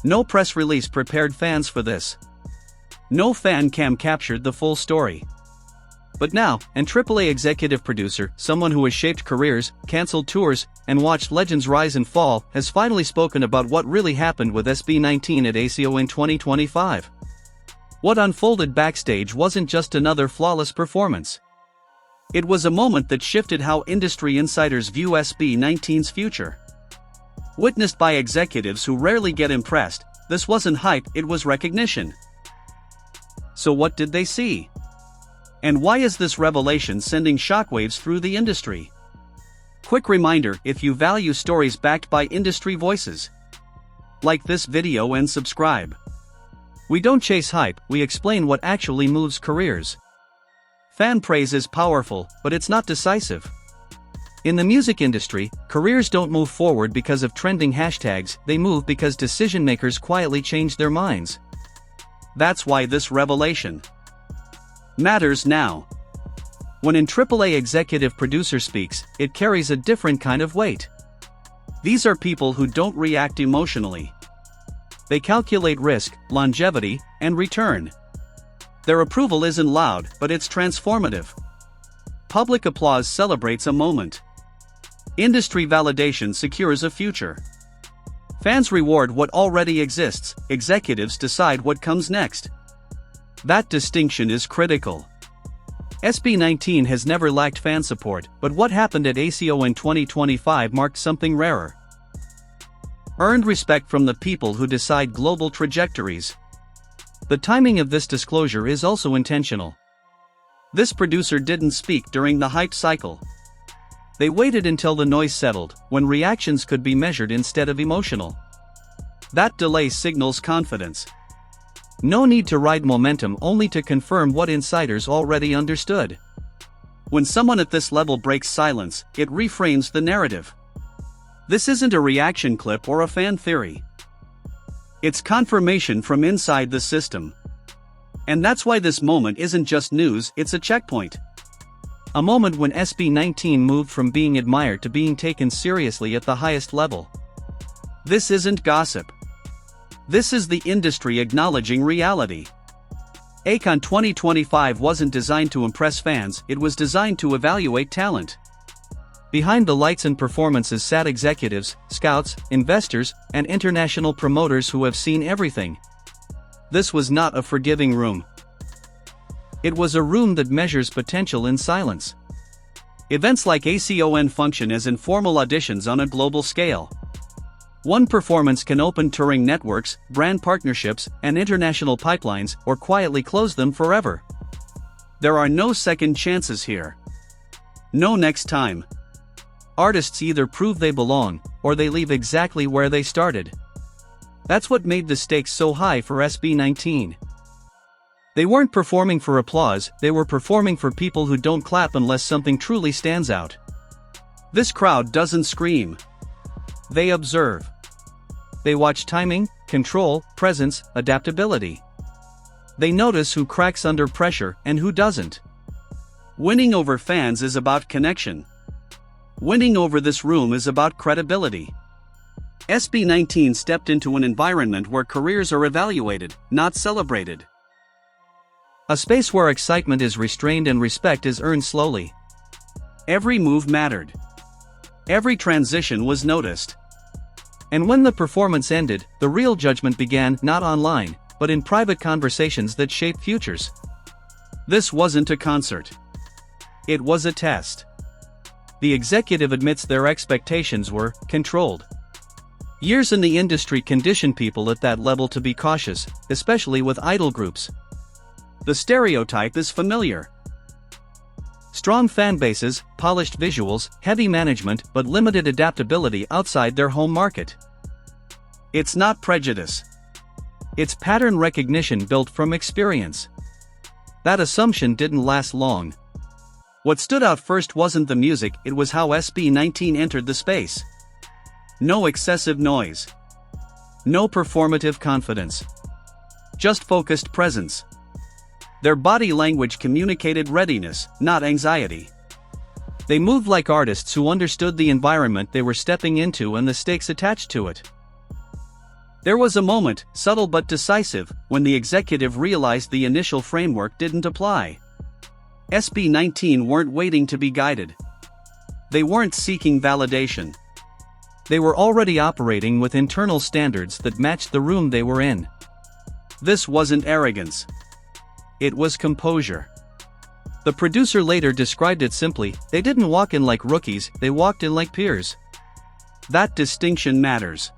No press release prepared fans for this. No fan cam captured the full story. But now, an AAA executive producer, someone who has shaped careers, cancelled tours, and watched legends rise and fall, has finally spoken about what really happened with SB19 at ACON 2025. What unfolded backstage wasn't just another flawless performance. It was a moment that shifted how industry insiders view SB19's future. Witnessed by executives who rarely get impressed, this wasn't hype, it was recognition. So what did they see? And why is this revelation sending shockwaves through the industry? Quick reminder, if you value stories backed by industry voices, like this video and subscribe. We don't chase hype, we explain what actually moves careers. Fan praise is powerful, but it's not decisive. In the music industry, careers don't move forward because of trending hashtags, they move because decision makers quietly change their minds. That's why this revelation matters now. When an AAA executive producer speaks, it carries a different kind of weight. These are people who don't react emotionally. They calculate risk, longevity, and return. Their approval isn't loud, but it's transformative. Public applause celebrates a moment. Industry validation secures a future. Fans reward what already exists, executives decide what comes next. That distinction is critical. SB19 has never lacked fan support, but what happened at ACON 2025 marked something rarer. Earned respect from the people who decide global trajectories. The timing of this disclosure is also intentional. This producer didn't speak during the hype cycle. They waited until the noise settled, when reactions could be measured instead of emotional. That delay signals confidence. No need to ride momentum only to confirm what insiders already understood. When someone at this level breaks silence, it reframes the narrative. This isn't a reaction clip or a fan theory. It's confirmation from inside the system. And that's why this moment isn't just news, it's a checkpoint. A moment when SB19 moved from being admired to being taken seriously at the highest level. This isn't gossip. This is the industry acknowledging reality. ACON 2025 wasn't designed to impress fans, it was designed to evaluate talent. Behind the lights and performances sat executives, scouts, investors, and international promoters who have seen everything. This was not a forgiving room. It was a room that measures potential in silence. Events like ACON function as informal auditions on a global scale. One performance can open touring networks, brand partnerships, and international pipelines, or quietly close them forever. There are no second chances here. No next time. Artists either prove they belong, or they leave exactly where they started. That's what made the stakes so high for SB19. They weren't performing for applause, they were performing for people who don't clap unless something truly stands out. This crowd doesn't scream. They observe. They watch timing, control, presence, adaptability. They notice who cracks under pressure and who doesn't. Winning over fans is about connection. Winning over this room is about credibility. SB19 stepped into an environment where careers are evaluated, not celebrated. A space where excitement is restrained and respect is earned slowly. Every move mattered. Every transition was noticed. And when the performance ended, the real judgment began, not online, but in private conversations that shape futures. This wasn't a concert. It was a test. The executive admits their expectations were controlled. Years in the industry condition people at that level to be cautious, especially with idol groups. The stereotype is familiar. Strong fan bases, polished visuals, heavy management, but limited adaptability outside their home market. It's not prejudice. It's pattern recognition built from experience. That assumption didn't last long. What stood out first wasn't the music, it was how SB19 entered the space. No excessive noise. No performative confidence. Just focused presence. Their body language communicated readiness, not anxiety. They moved like artists who understood the environment they were stepping into and the stakes attached to it. There was a moment, subtle but decisive, when the executive realized the initial framework didn't apply. SB19 weren't waiting to be guided. They weren't seeking validation. They were already operating with internal standards that matched the room they were in. This wasn't arrogance. It was composure. The producer later described it simply: they didn't walk in like rookies, they walked in like peers. That distinction matters.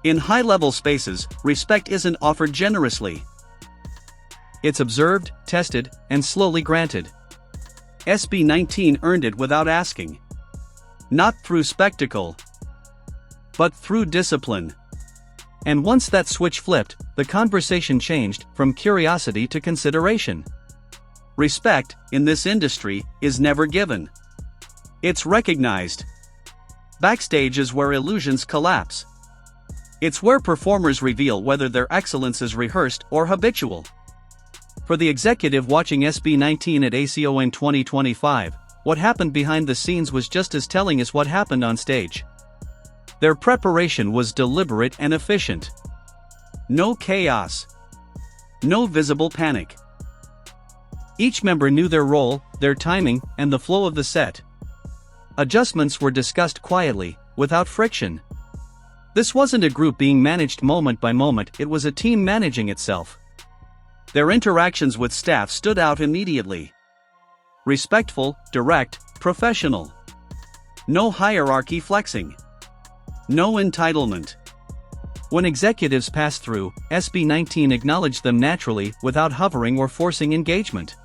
In high-level spaces, respect isn't offered generously. It's observed, tested, and slowly granted. SB19 earned it without asking. Not through spectacle, but through discipline. And once that switch flipped, the conversation changed from curiosity to consideration. Respect, in this industry, is never given. It's recognized. Backstage is where illusions collapse. It's where performers reveal whether their excellence is rehearsed or habitual. For the executive watching SB19 at ACON 2025, what happened behind the scenes was just as telling as what happened on stage. Their preparation was deliberate and efficient. No chaos. No visible panic. Each member knew their role, their timing, and the flow of the set. Adjustments were discussed quietly, without friction. This wasn't a group being managed moment by moment, it was a team managing itself. Their interactions with staff stood out immediately. Respectful, direct, professional. No hierarchy flexing. No entitlement. When executives passed through, SB19 acknowledged them naturally, without hovering or forcing engagement.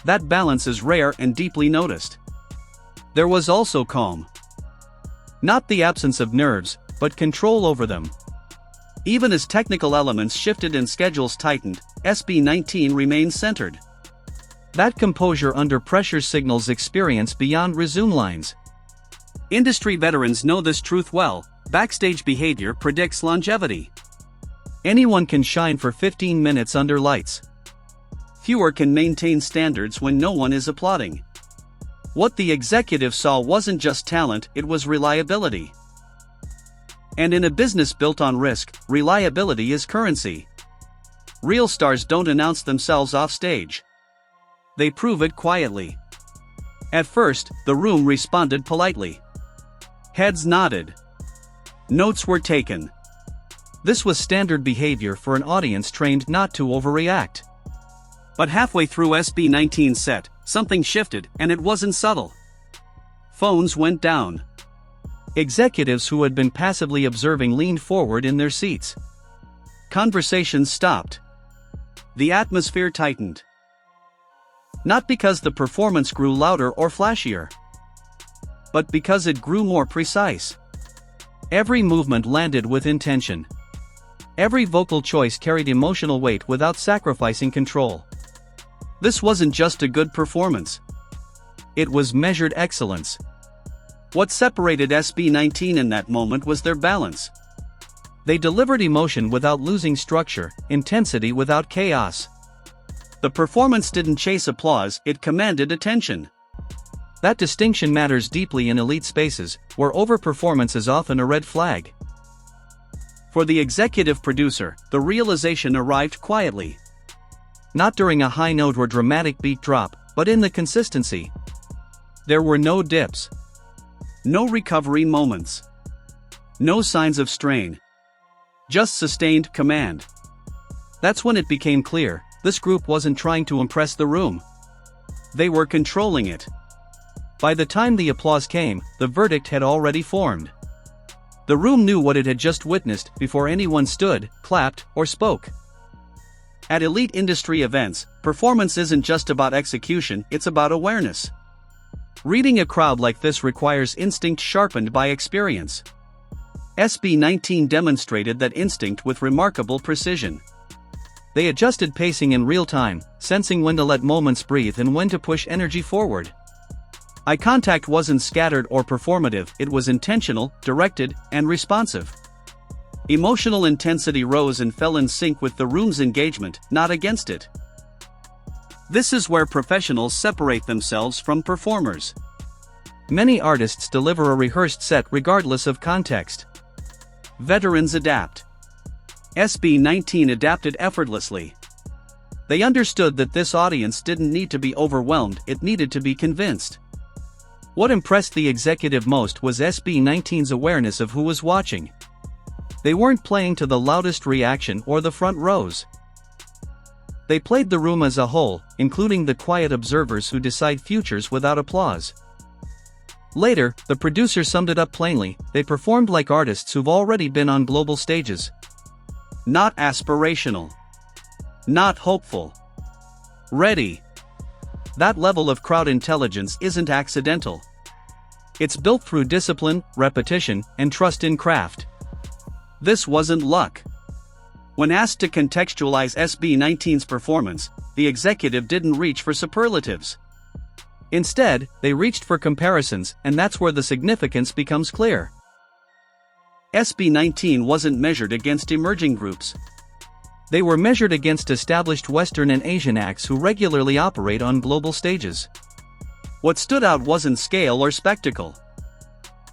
That balance is rare and deeply noticed. There was also calm. Not the absence of nerves, but control over them. Even as technical elements shifted and schedules tightened, SB19 remained centered. That composure under pressure signals experience beyond resume lines. Industry veterans know this truth well: backstage behavior predicts longevity. Anyone can shine for 15 minutes under lights. Fewer can maintain standards when no one is applauding. What the executive saw wasn't just talent, it was reliability. And in a business built on risk, reliability is currency. Real stars don't announce themselves off stage. They prove it quietly. At first, the room responded politely. Heads nodded. Notes were taken. This was standard behavior for an audience trained not to overreact. But halfway through SB19's set, something shifted, and it wasn't subtle. Phones went down. Executives who had been passively observing leaned forward in their seats. Conversations stopped. The atmosphere tightened. Not because the performance grew louder or flashier, but because it grew more precise. Every movement landed with intention. Every vocal choice carried emotional weight without sacrificing control. This wasn't just a good performance. It was measured excellence. What separated SB19 in that moment was their balance. They delivered emotion without losing structure, intensity without chaos. The performance didn't chase applause, it commanded attention. That distinction matters deeply in elite spaces, where overperformance is often a red flag. For the executive producer, the realization arrived quietly. Not during a high note or dramatic beat drop, but in the consistency. There were no dips. No recovery moments. No signs of strain. Just sustained command. That's when it became clear, this group wasn't trying to impress the room. They were controlling it. By the time the applause came, the verdict had already formed. The room knew what it had just witnessed before anyone stood, clapped, or spoke. At elite industry events, performance isn't just about execution, it's about awareness. Reading a crowd like this requires instinct sharpened by experience. SB19 demonstrated that instinct with remarkable precision. They adjusted pacing in real time, sensing when to let moments breathe and when to push energy forward. Eye contact wasn't scattered or performative, it was intentional, directed, and responsive. Emotional intensity rose and fell in sync with the room's engagement, not against it. This is where professionals separate themselves from performers. Many artists deliver a rehearsed set regardless of context. Veterans adapt. SB19 adapted effortlessly. They understood that this audience didn't need to be overwhelmed, it needed to be convinced. What impressed the executive most was SB19's awareness of who was watching. They weren't playing to the loudest reaction or the front rows. They played the room as a whole, including the quiet observers who decide futures without applause. Later, the producer summed it up plainly: they performed like artists who've already been on global stages. Not aspirational. Not hopeful. Ready. That level of crowd intelligence isn't accidental. It's built through discipline, repetition, and trust in craft. This wasn't luck. When asked to contextualize SB19's performance, the executive didn't reach for superlatives. Instead, they reached for comparisons, and that's where the significance becomes clear. SB19 wasn't measured against emerging groups. They were measured against established Western and Asian acts who regularly operate on global stages. What stood out wasn't scale or spectacle.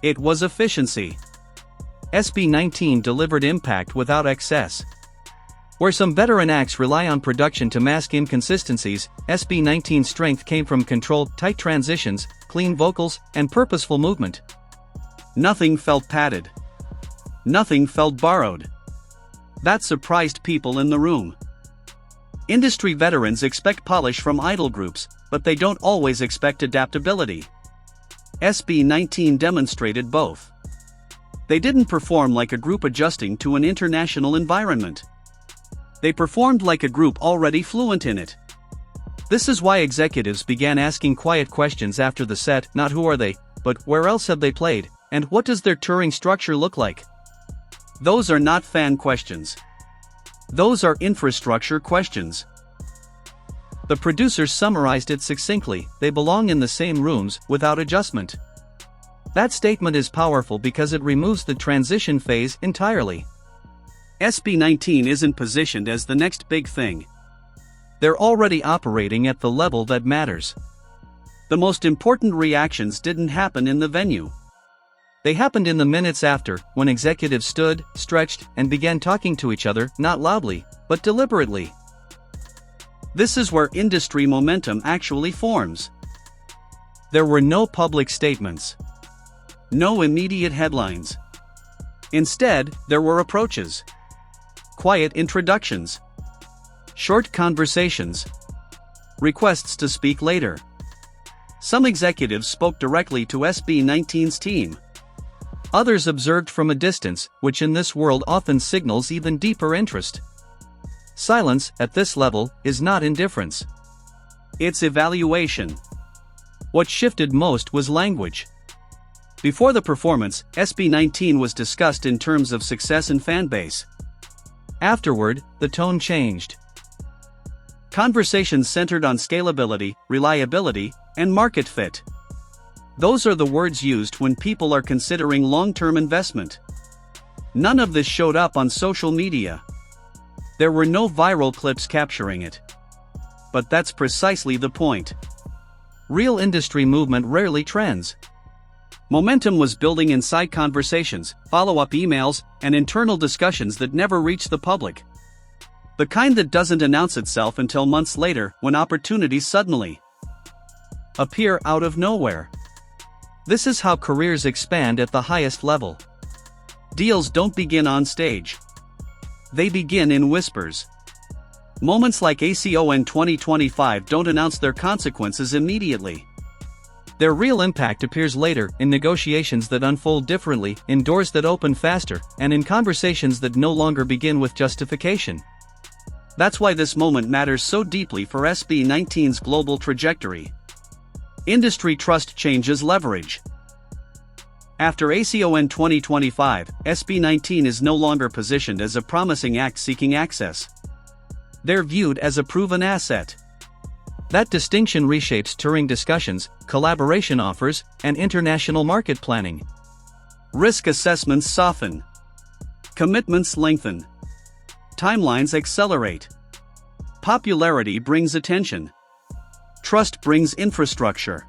It was efficiency. SB19 delivered impact without excess. Where some veteran acts rely on production to mask inconsistencies, SB19's strength came from controlled, tight transitions, clean vocals, and purposeful movement. Nothing felt padded. Nothing felt borrowed. That surprised people in the room. Industry veterans expect polish from idol groups, but they don't always expect adaptability. SB19 demonstrated both. They didn't perform like a group adjusting to an international environment. They performed like a group already fluent in it. This is why executives began asking quiet questions after the set: not who are they, but where else have they played, and what does their touring structure look like? Those are not fan questions. Those are infrastructure questions. The producers summarized it succinctly: they belong in the same rooms, without adjustment. That statement is powerful because it removes the transition phase entirely. SB19 isn't positioned as the next big thing. They're already operating at the level that matters. The most important reactions didn't happen in the venue. They happened in the minutes after, when executives stood, stretched, and began talking to each other, not loudly, but deliberately. This is where industry momentum actually forms. There were no public statements. No immediate headlines. Instead, there were approaches. Quiet introductions. Short conversations. Requests to speak later. Some executives spoke directly to SB19's team. Others observed from a distance, which in this world often signals even deeper interest. Silence, at this level, is not indifference. It's evaluation. What shifted most was language. Before the performance, SB19 was discussed in terms of success and fan base. Afterward, the tone changed. Conversations centered on scalability, reliability, and market fit. Those are the words used when people are considering long-term investment. None of this showed up on social media. There were no viral clips capturing it. But that's precisely the point. Real industry movement rarely trends. Momentum was building inside conversations, follow-up emails, and internal discussions that never reach the public. The kind that doesn't announce itself until months later, when opportunities suddenly appear out of nowhere. This is how careers expand at the highest level. Deals don't begin on stage. They begin in whispers. Moments like ACON 2025 don't announce their consequences immediately. Their real impact appears later, in negotiations that unfold differently, in doors that open faster, and in conversations that no longer begin with justification. That's why this moment matters so deeply for SB19's global trajectory. Industry trust changes leverage. After ACON 2025, SB19 is no longer positioned as a promising act seeking access. They're viewed as a proven asset. That distinction reshapes touring discussions, collaboration offers, and international market planning. Risk assessments soften. Commitments lengthen. Timelines accelerate. Popularity brings attention. Trust brings infrastructure.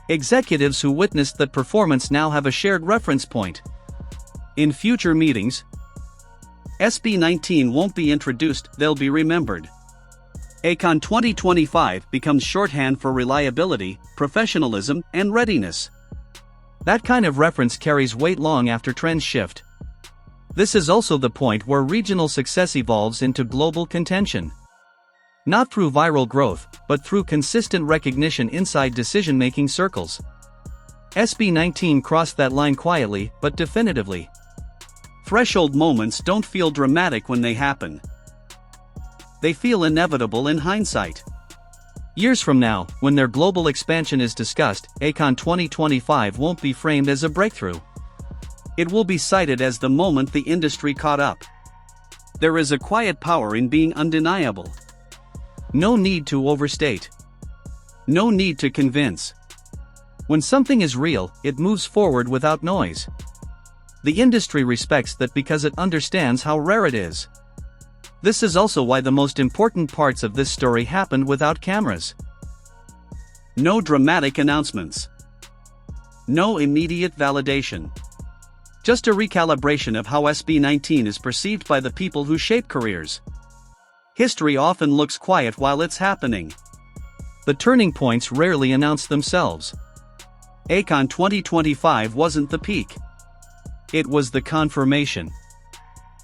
Executives who witnessed that performance now have a shared reference point. In future meetings, SB19 won't be introduced, they'll be remembered. ACON 2025 becomes shorthand for reliability, professionalism, and readiness. That kind of reference carries weight long after trends shift. This is also the point where regional success evolves into global contention. Not through viral growth, but through consistent recognition inside decision-making circles. SB19 crossed that line quietly, but definitively. Threshold moments don't feel dramatic when they happen. They feel inevitable in hindsight. Years from now, when their global expansion is discussed, ACON 2025 won't be framed as a breakthrough. It will be cited as the moment the industry caught up. There is a quiet power in being undeniable. No need to overstate. No need to convince. When something is real, it moves forward without noise. The industry respects that because it understands how rare it is. This is also why the most important parts of this story happened without cameras. No dramatic announcements. No immediate validation. Just a recalibration of how SB19 is perceived by the people who shape careers. History often looks quiet while it's happening. The turning points rarely announce themselves. ACON 2025 wasn't the peak. It was the confirmation.